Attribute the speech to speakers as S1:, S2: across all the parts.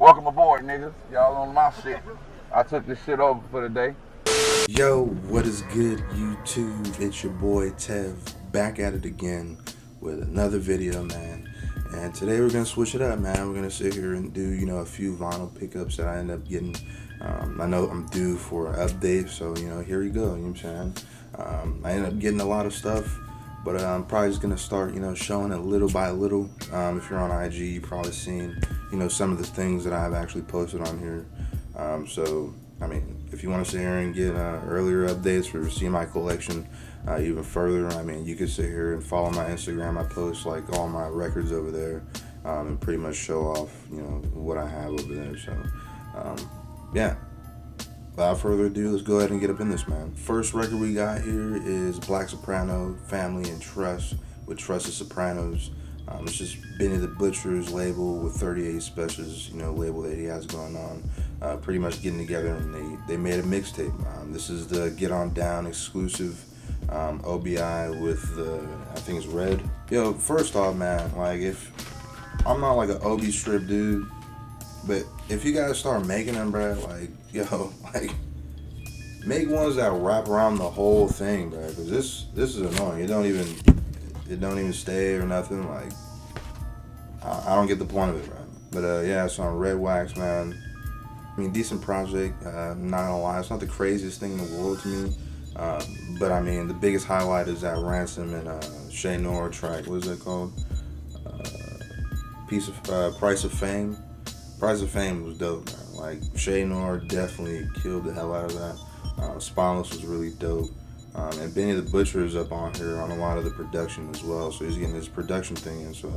S1: Welcome aboard, niggas. Y'all on my shit. I took this shit over for the day.
S2: Yo, what is good, YouTube? It's your boy Tev, back at it again with another video, man. And today we're gonna switch it up, man. We're gonna sit here and do, a few vinyl pickups that I end up getting. I know I'm due for an update, so here we go. You know what I'm saying? I ended up getting a lot of stuff, but I'm probably just gonna start, showing it little by little. If you're on IG, you've probably seen, some of the things that I've actually posted on here. So I mean, if you want to sit here and get earlier updates or see my collection even further, I mean, you could sit here and follow my Instagram. I post like all my records over there and pretty much show off, what I have over there. So, yeah. Without further ado, let's go ahead and get up in this, man. First record we got here is Black Soprano, Family and Trust with Trusted Sopranos. It's just Benny the Butcher's label with 38 Specials, label that he has going on. Pretty much getting together, and they made a mixtape. This is the Get On Down exclusive OBI with the, I think it's Red. Yo, first off, man, like, if I'm not like an OB strip dude, but if you guys start making them, bro, like, like, make ones that wrap around the whole thing, bro, because this is annoying. It don't even stay or nothing. Like, I don't get the point of it, right? But yeah, it's on Red Wax, man. I mean, decent project. I'm not gonna lie, it's not the craziest thing in the world to me. But I mean, the biggest highlight is that Ransom and Shay Nora track. What is that called? Price of Fame. Price of Fame was dope, man. Like, Shay Nora definitely killed the hell out of that. Spineless was really dope. And Benny the Butcher is up on here on a lot of the production as well, so he's getting his production thing in, so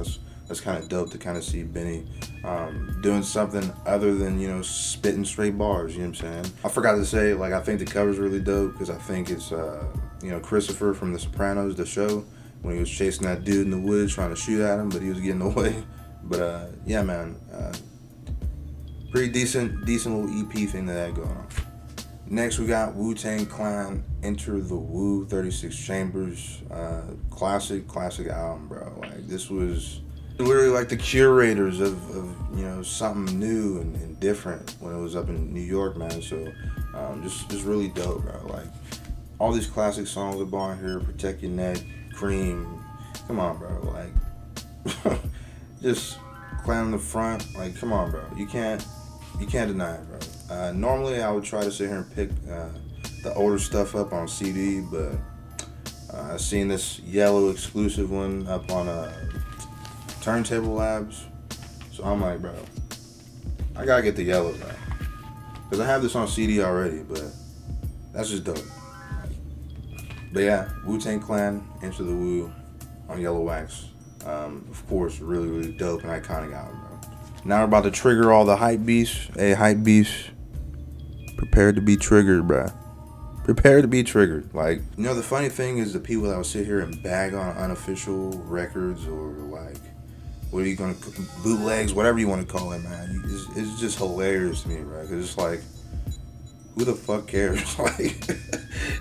S2: that's kind of dope to kind of see Benny doing something other than, spitting straight bars, you know what I'm saying? I forgot to say, like, I think the cover's really dope, because I think it's, Christopher from The Sopranos, the show, when he was chasing that dude in the woods trying to shoot at him, but he was getting away. But, yeah, man, pretty decent little EP thing that had going on. Next, we got WuTang Clan, Enter the Wu, 36 Chambers. Classic album, bro. Like, this was literally like the curators of something new and different when it was up in New York, man. So, just really dope, bro. Like, all these classic songs up on here, Protect Your Neck, Cream. Come on, bro. Like, just Clan in the front. Like, come on, bro. You can't deny it, bro. Normally, I would try to sit here and pick the older stuff up on CD, but I've seen this yellow exclusive one up on Turntable Labs, so I'm like, bro, I gotta get the yellow, bro, because I have this on CD already, but that's just dope. But yeah, WuTang Clan, Enter the Wu on Yellow Wax. Of course, really, really dope and iconic album, bro. Now we're about to trigger all the Hypebeast. Hey, Hypebeast, prepared to be triggered, bruh. Prepared to be triggered. Like, the funny thing is the people that will sit here and bag on unofficial records or, like, what are you gonna, bootlegs, whatever you want to call it, man. It's just hilarious to me, bro. Because it's like, who the fuck cares? Like,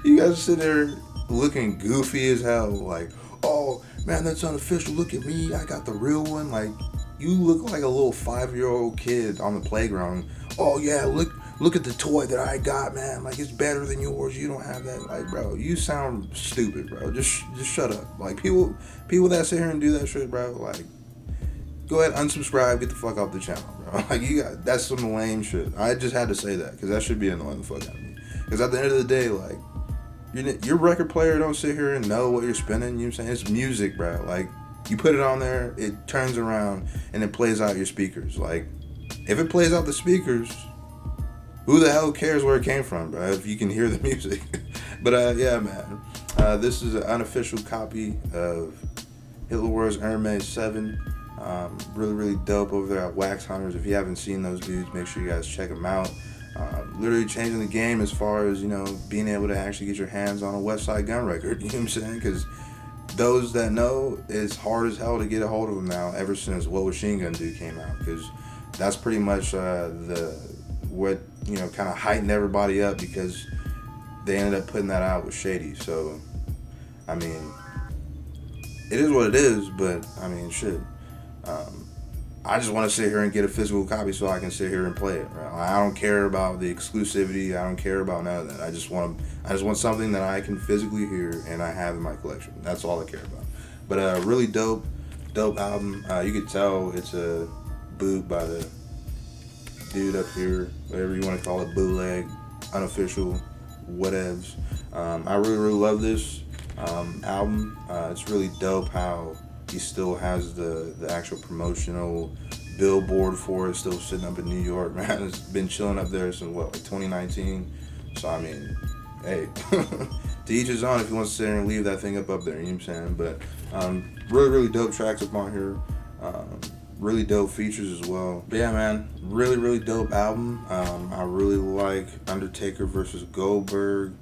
S2: you guys sit there looking goofy as hell. Like, oh, man, that's unofficial. Look at me. I got the real one. Like, you look like a little 5-year-old kid on the playground. Oh, yeah, look at the toy that I got, man. Like, it's better than yours. You don't have that. Like, bro, you sound stupid, bro. Just shut up. Like, people that sit here and do that shit, bro, like, go ahead, unsubscribe, get the fuck off the channel, bro. Like, that's some lame shit. I just had to say that, because that should be annoying the fuck out of me. Because at the end of the day, like, your record player don't sit here and know what you're spinning, you know what I'm saying? It's music, bro. Like, you put it on there, it turns around, and it plays out your speakers. Like, if it plays out the speakers, who the hell cares where it came from, bro, if you can hear the music? But, yeah, man. This is an unofficial copy of Hitler Wears Hermes 7. Really, really dope over there at Wax Hunters. If you haven't seen those dudes, make sure you guys check them out. Literally changing the game as far as, being able to actually get your hands on a West Side Gun record. You know what I'm saying? Because those that know, it's hard as hell to get a hold of them now ever since What Machine Gun Do came out. Because that's pretty much what kind of heightened everybody up, because they ended up putting that out with Shady. So, I mean, it is what it is, but, I mean, shit. I just want to sit here and get a physical copy so I can sit here and play it. Right? I don't care about the exclusivity. I don't care about none of that. I just want something that I can physically hear and I have in my collection. That's all I care about. But really dope album. You could tell it's a boot by the dude up here, whatever you want to call it, bootleg, unofficial, whatevs. I really love this album. It's really dope how he still has the actual promotional billboard for it, still sitting up in New York, man. It's been chilling up there since what, like 2019. So I mean, hey, to each his own. If he wants to sit there and leave that thing up there, you know what I'm saying? But really dope tracks up on here. Really dope features as well. But yeah, man, really dope album. I really like Undertaker versus Goldberg.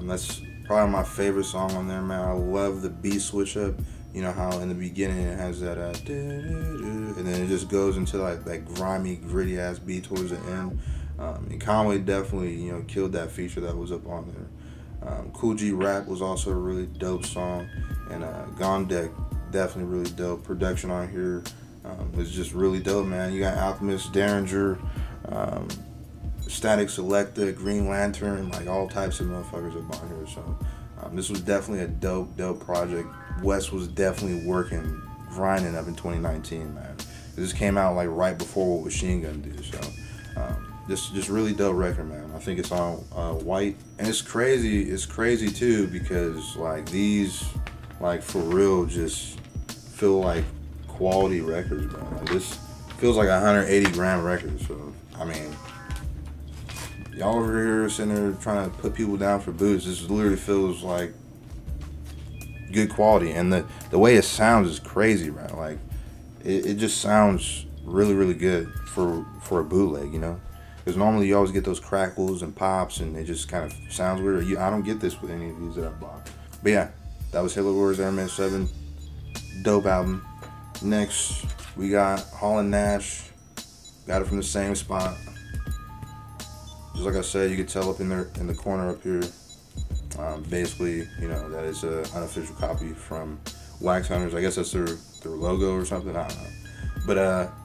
S2: That's probably my favorite song on there, man. I love the beat switch up. You know how in the beginning it has that and then it just goes into like that grimy, gritty ass beat towards the end. And Conway definitely, you know, killed that feature that was up on there. Cool G Rap was also a really dope song, and Gone Deck definitely really dope. Production on here was just really dope, man. You got Alchemist, Derringer, Static Selecta, Green Lantern, like all types of motherfuckers up on here. So this was definitely a dope project. Wes was definitely working, grinding up in 2019, man. This came out like right before what Machine Gun did. So just really dope record, man. I think it's on White, and it's crazy too, because like these, like for real, just feel like quality records, man. Like this feels like 180 gram records. So I mean, y'all over here sitting there trying to put people down for boots. This literally feels like good quality, and the way it sounds is crazy, right? Like it just sounds really good for a bootleg, you know. Because normally you always get those crackles and pops, and it just kind of sounds weird. I don't get this with any of these that I bought. But yeah, that was Halo Wars Airman 7. Dope album. Next, we got Holland Nash. Got it from the same spot. Just like I said, you could tell up in the corner up here. Basically, you know, that is an unofficial copy from Wax Hunters. I guess that's their logo or something. I don't know. But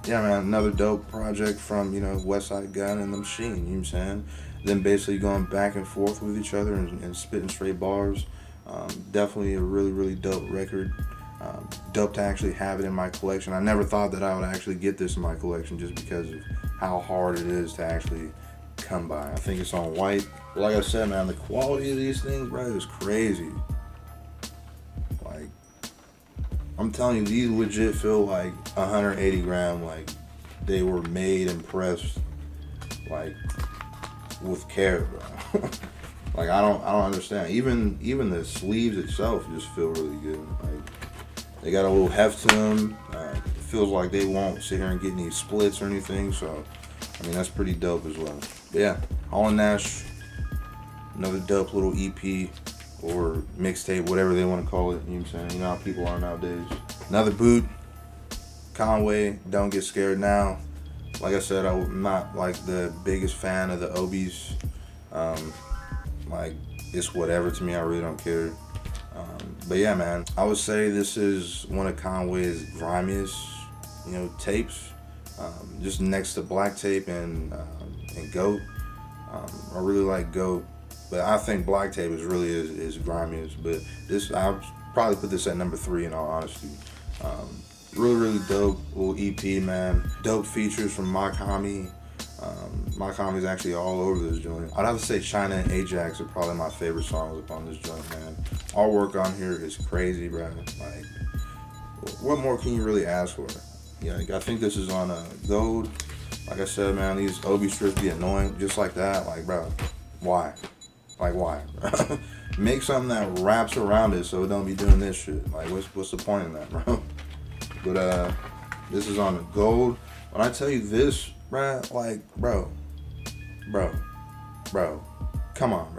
S2: yeah, man, another dope project from, you know, Westside Gun and the Machine. You know what I'm saying? Then basically going back and forth with each other and spitting straight bars. Definitely a really dope record. Dope to actually have it in my collection. I never thought that I would actually get this in my collection just because of how hard it is to actually come by. I think it's on White. But like I said, man, the quality of these things, bro, is crazy. Like, I'm telling you, these legit feel like 180 gram, like they were made and pressed like with care, bro. Like I don't understand. Even the sleeves itself just feel really good. Like they got a little heft to them. It feels like they won't sit here and get any splits or anything. So I mean, that's pretty dope as well. But yeah, Holland Nash, another dope little EP or mixtape, whatever they want to call it. You know what I'm saying? You know how people are nowadays. Another boot, Conway, Don't Get Scared Now. Like I said, I'm not like the biggest fan of the Obies. Like, it's whatever to me. I really don't care. But yeah, man, I would say this is one of Conway's grimiest, you know, tapes. Just next to Black Tape and Goat. I really like Goat, but I think Black Tape is really is grimiest. But this, I'll probably put this at number 3 in all honesty. Really dope little EP, man. Dope features from Makami. Makami's actually all over this joint. I'd have to say China and Ajax are probably my favorite songs upon this joint, man. Artwork on here is crazy, bro. Like, what more can you really ask for? Yeah, I think this is on Gold. Like I said, man, these Obi strips be annoying just like that. Like, bro, why? Like, why? Make something that wraps around it so it don't be doing this shit. Like, what's the point in that, bro? But this is on the Gold. When I tell you this, bro, like, bro, come on,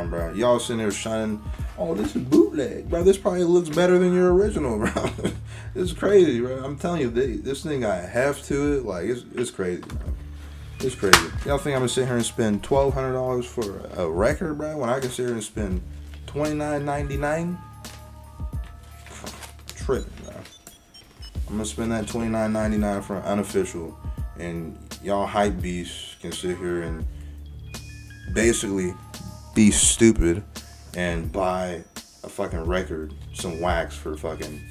S2: bro. Y'all sitting there shining. Oh, this is bootleg, bro. This probably looks better than your original, bro. It's crazy, bro. I'm telling you, this thing got heft to it. Like, it's crazy, bro. It's crazy. Y'all think I'm gonna sit here and spend $1,200 for a record, bro, when I can sit here and spend $29.99? Tripping, bro. I'm gonna spend that $29.99 for unofficial, and y'all Hypebeast can sit here and basically be stupid and buy a fucking record, some wax for fucking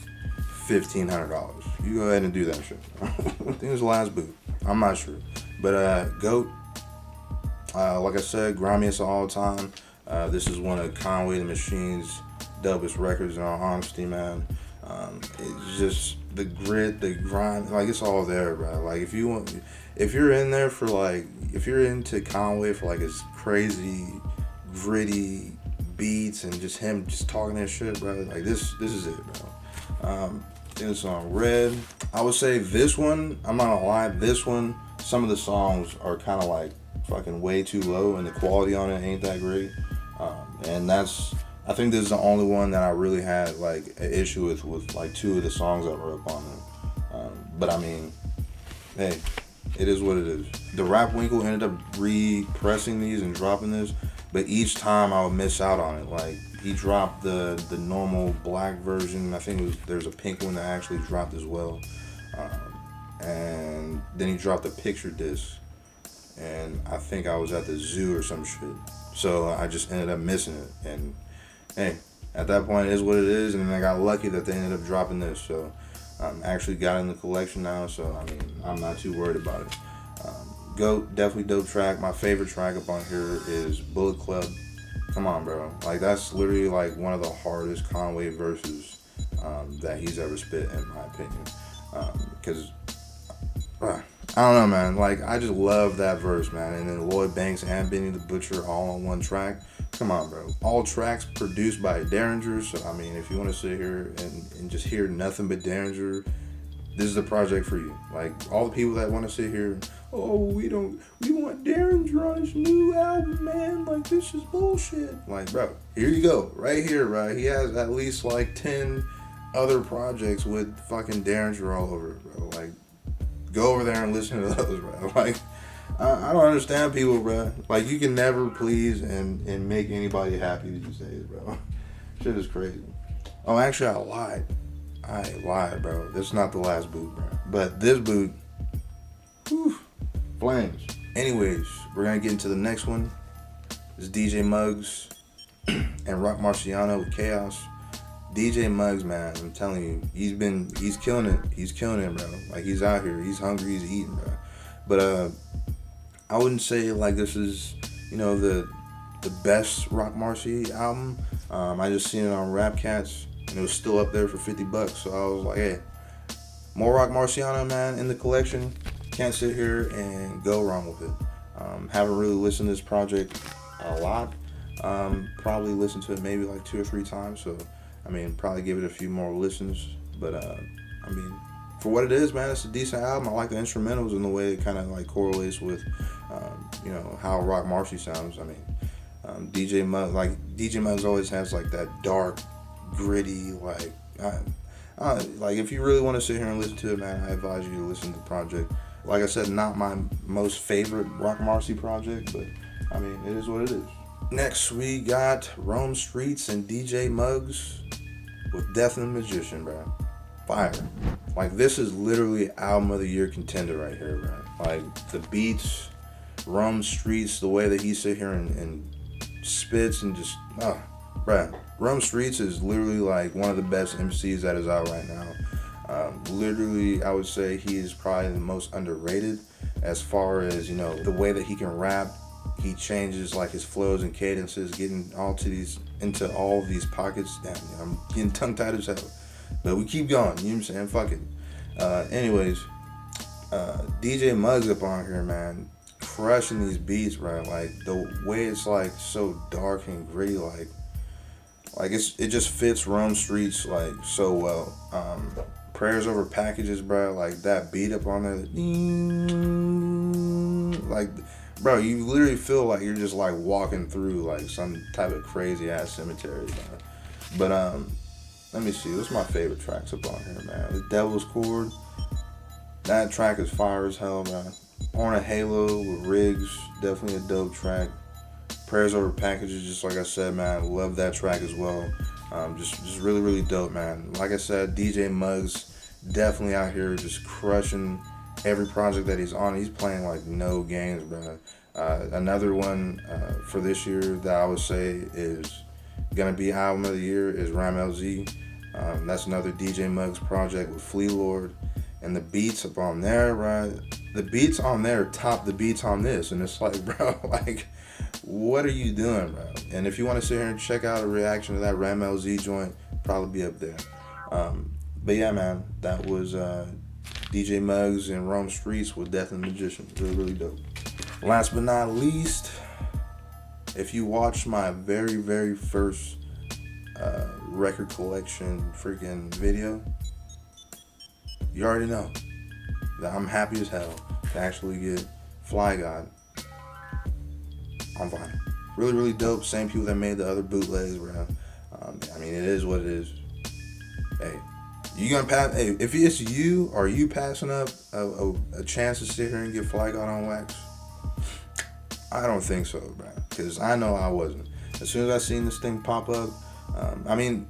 S2: $1,500. You go ahead and do that shit. I think it was the last boot. I'm not sure, but GOAT. Like I said, grimiest of all time. This is one of Conway the Machine's dopest records, in all honesty, man. It's just the grit, the grind, like it's all there, bro. Like if you're in there for like, if you're into Conway for like his crazy, gritty beats and just him just talking that shit, bro. Like this is it, bro. In the song Red, I would say this one, I'm not gonna lie, this one, some of the songs are kind of like fucking way too low and the quality on it ain't that great. And I think this is the only one that I really had like an issue with like two of the songs that were up on there. But I mean, hey, it is what it is. The Rap Winkle ended up repressing these and dropping this, but each time I would miss out on it. Like he dropped the normal black version. I think there's a pink one that actually dropped as well. And then he dropped a picture disc. And I think I was at the zoo or some shit. So I just ended up missing it. And hey, at that point it is what it is. And I got lucky that they ended up dropping this. So actually got in the collection now. So I mean, I'm not too worried about it. GOAT, definitely dope track. My favorite track up on here is Bullet Club. Come on, bro. Like that's literally like one of the hardest Conway verses that he's ever spit, in my opinion. Because I don't know, man. Like, I just love that verse, man. And then Lloyd Banks and Benny the Butcher all on one track. Come on, bro. All tracks produced by Derringer. So, I mean, if you want to sit here and just hear nothing but Derringer, this is the project for you. Like, all the people that want to sit here, oh, we want Derringer on his new album, man. Like, this is bullshit. Like, bro, here you go. Right here, right? He has at least, like, 10 other projects with fucking Derringer all over it, bro. Like, go over there and listen to those, bro. Like, I don't understand people, bro. Like, you can never please and make anybody happy these days, bro. Shit is crazy. Oh, actually, I lied, bro. This is not the last boot, bro. But this boot, whew, flames. Anyways, we're going to get into the next one. This is DJ Muggs and Rock Marciano with Chaos. DJ Muggs, man, I'm telling you, he's killing it. He's killing it, bro. Like, he's out here. He's hungry. He's eating, bro. But I wouldn't say, like, this is, you know, the best Rock Marcy album. I just seen it on Rap Cats, and it was still up there for $50. So I was like, hey, more Rock Marciano, man, in the collection. Can't sit here and go wrong with it. Haven't really listened to this project a lot. Probably listened to it maybe like 2 or 3 times. So, I mean, probably give it a few more listens. But, I mean, for what it is, man, it's a decent album. I like the instrumentals and the way it kind of like correlates with, you know, how Rock Marcy sounds. I mean, DJ Muggs always has like that dark, gritty, like, like if you really want to sit here and listen to it, man, I advise you to listen to the project. Like I said, not my most favorite Rock Marcy project, but I mean, it is what it is. Next, we got Rome Streets and DJ Muggs with Death and the Magician, bro. Fire. Like, this is literally album of the year contender right here, bro. Like, the beats, Rome Streets, the way that he sit here and spits and just, bro. Rome Streets is literally like one of the best MCs that is out right now. Literally, I would say he is probably the most underrated as far as, you know, the way that he can rap. He changes like his flows and cadences, getting into all of these pockets. Damn, I'm getting tongue tied as hell. But we keep going, you know what I'm saying? Fuck it. Anyways, DJ Muggs up on here, man, crushing these beats, bro. Like, the way it's like so dark and gritty, like it just fits Rome Streets like so well. Prayers Over Packages, bro, like that beat up on there, like, bro, you literally feel like you're just like walking through like some type of crazy ass cemetery, man. But let me see, what's my favorite tracks up on here, man? The Devil's Chord, that track is fire as hell, man. On a Halo with Riggs, definitely a dope track. Prayers Over Packages, just like I said, man, love that track as well. Just really, really dope, man. Like I said, DJ Muggs definitely out here just crushing every project that he's on. He's playing like no games, bro. Another one for this year that I would say is gonna be album of the year is Ram LZ. That's another DJ Muggs project with Flea Lord, and the beats up on there, right? The beats on there top the beats on this, and it's like, bro, like, what are you doing, bro? And if you want to sit here and check out a reaction to that Ram LZ joint, probably be up there. But yeah, man, that was DJ Muggs and Rome Streets with Death and Magician. Really, really dope. Last but not least, if you watch my very, very first record collection freaking video, you already know that I'm happy as hell to actually get Fly God on vinyl. Really, really dope. Same people that made the other bootlegs, bro. I mean, it is what it is. Hey, you gonna pass? Hey, if it's you, are you passing up a chance to sit here and get Fly God on wax? I don't think so, bro. Because I know I wasn't. As soon as I seen this thing pop up, I mean,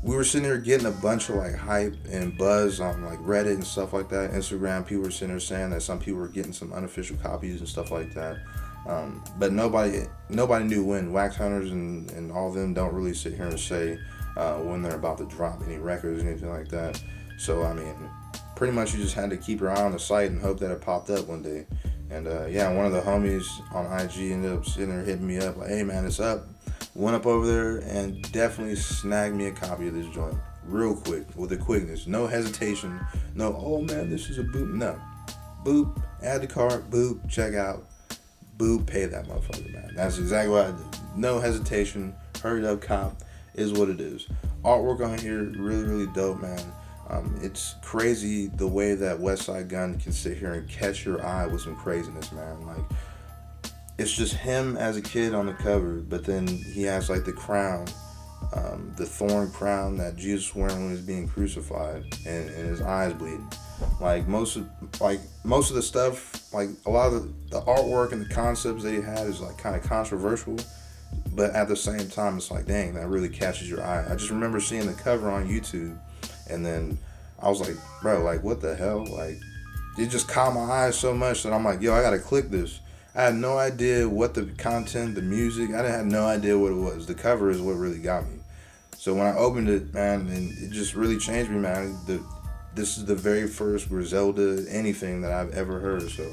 S2: we were sitting there getting a bunch of like hype and buzz on like Reddit and stuff like that. Instagram, people were sitting there saying that some people were getting some unofficial copies and stuff like that. But nobody knew when. Wax hunters and all of them don't really sit here and say when they're about to drop any records or anything like that. So I mean, pretty much you just had to keep your eye on the site and hope that it popped up one day. And yeah, one of the homies on IG ended up sitting there hitting me up like, hey man, it's up. Went up over there and definitely snagged me a copy of this joint real quick, with the quickness. No hesitation. No, oh man, this is a boot. No. Boop, add to cart, boop, check out. Boop, pay that motherfucker, man. That's exactly what I did. No hesitation. Hurried up cop is what it is. Artwork on here, really, really dope, man. It's crazy the way that Westside Gunn can sit here and catch your eye with some craziness, man. Like, it's just him as a kid on the cover, but then he has like the crown, the thorn crown that Jesus was wearing when he was being crucified, and his eyes bleeding. Like most of the stuff, like a lot of the artwork and the concepts that he had is like kind of controversial, but at the same time, it's like, dang, that really catches your eye. I just remember seeing the cover on YouTube, and then I was like, bro, like what the hell? Like it just caught my eye so much that I'm like, yo, I gotta click this. I had no idea what the content, the music, I had no idea what it was. The cover is what really got me. So when I opened it, man, and it just really changed me, man. This is the very first Griselda anything that I've ever heard. So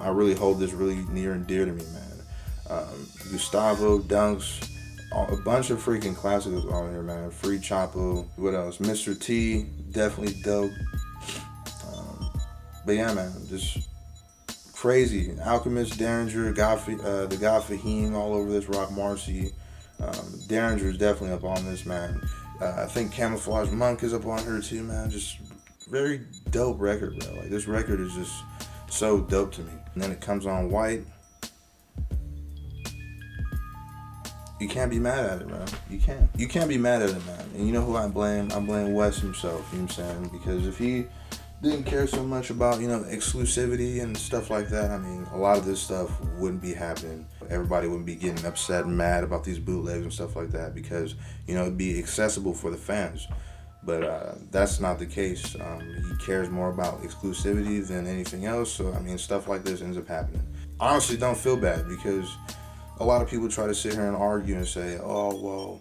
S2: I really hold this really near and dear to me, man. Gustavo, Dunks, a bunch of freaking classics on here, man. Free Chapo, what else? Mr. T, definitely dope. But yeah, man, just crazy. Alchemist, Derringer, the God Fahim all over this, Rock Marcy. Derringer is definitely up on this, man. I think Camouflage Monk is up on her too, man. Just very dope record, bro. Like this record is just so dope to me. And then it comes on white. You can't be mad at it, man. You can't be mad at it, man. And you know who I blame? I blame Wes himself, you know what I'm saying? Because if he didn't care so much about, exclusivity and stuff like that, I mean, a lot of this stuff wouldn't be happening. Everybody wouldn't be getting upset and mad about these bootlegs and stuff like that because, it'd be accessible for the fans. But that's not the case. He cares more about exclusivity than anything else. So, I mean, stuff like this ends up happening. I honestly don't feel bad because a lot of people try to sit here and argue and say, oh, well,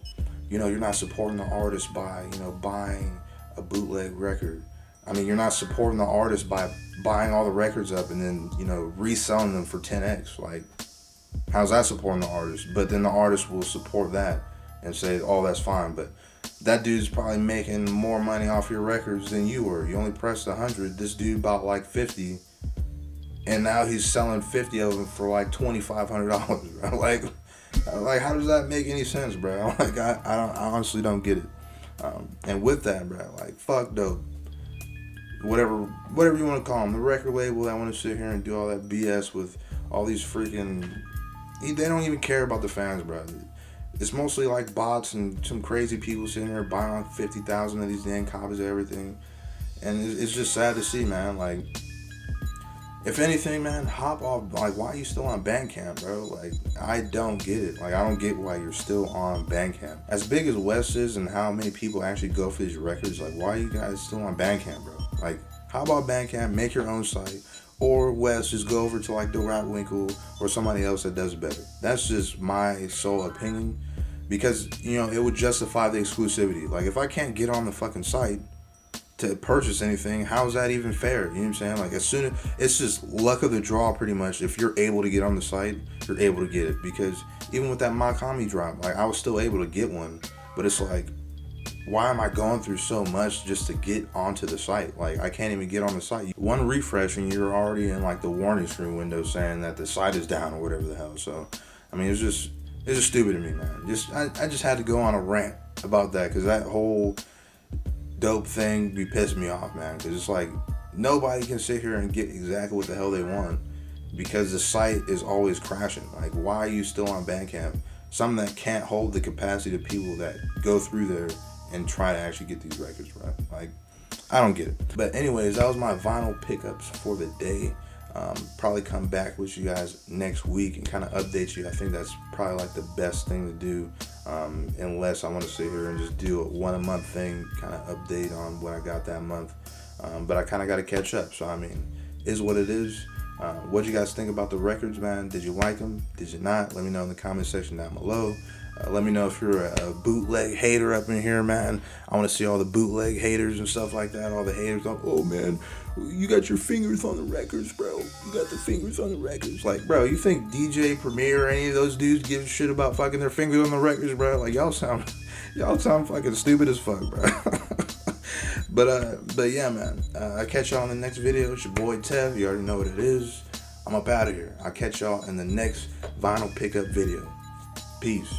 S2: you're not supporting the artist by, buying a bootleg record. I mean, you're not supporting the artist by buying all the records up and then, reselling them for 10x. Like, how's that supporting the artist? But then the artist will support that and say, oh, that's fine. But that dude's probably making more money off your records than you were. You only pressed 100. This dude bought like 50. And now he's selling 50 of them for like $2,500, bro. Like, how does that make any sense, bro? Like, I honestly don't get it. And with that, bro, like, fuck dope. Whatever you want to call them, the record label that want to sit here and do all that BS with all these freaking, they don't even care about the fans, bro. It's mostly like bots and some crazy people sitting there buying like 50,000 of these damn copies of everything, and it's just sad to see, man. Like, If anything, man, hop off. Like, why are you still on Bandcamp, bro? Like, I don't get it. Like, I don't get why you're still on Bandcamp. As big as West is and how many people actually go for these records, like, why are you guys still on Bandcamp, bro? Like, hop off Bandcamp, make your own site. Or West, just go over to, like, the Rap Winkle or somebody else that does better. That's just my sole opinion. Because, you know, it would justify the exclusivity. Like, if I can't get on the fucking site to purchase anything, how is that even fair? You know what I'm saying? Like, as soon as it's just luck of the draw, pretty much. If you're able to get on the site, you're able to get it. Because even with that Makami drop, like, I was still able to get one, but it's like, why am I going through so much just to get onto the site? Like, I can't even get on the site. One refresh and you're already in, like, the warning screen window saying that the site is down or whatever the hell. So, I mean, it's just stupid to me, man. I just had to go on a rant about that, because that whole dope thing be pissing me off, man. Because it's like, nobody can sit here and get exactly what the hell they want because the site is always crashing. Like, why are you still on Bandcamp? Something that can't hold the capacity of people that go through there and try to actually get these records, right? Like, I don't get it. But anyways, that was my vinyl pickups for the day. Probably come back with you guys next week and kind of update you. I think that's probably like the best thing to do, unless I want to sit here and just do a one-a-month thing, kind of update on what I got that month. But I kind of got to catch up. So, I mean, is what it is. What you guys think about the records, man? Did you like them? Did you not? Let me know in the comment section down below. Let me know if you're a bootleg hater up in here, man. I want to see all the bootleg haters and stuff like that. All the haters like, oh, man, you got your fingers on the records, bro. You got the fingers on the records. Like, bro, you think DJ Premier or any of those dudes give a shit about fucking their fingers on the records, bro? Like, y'all sound fucking stupid as fuck, bro. But yeah, man. I'll catch y'all in the next video. It's your boy Tev. You already know what it is. I'm up out of here. I'll catch y'all in the next vinyl pickup video. Peace.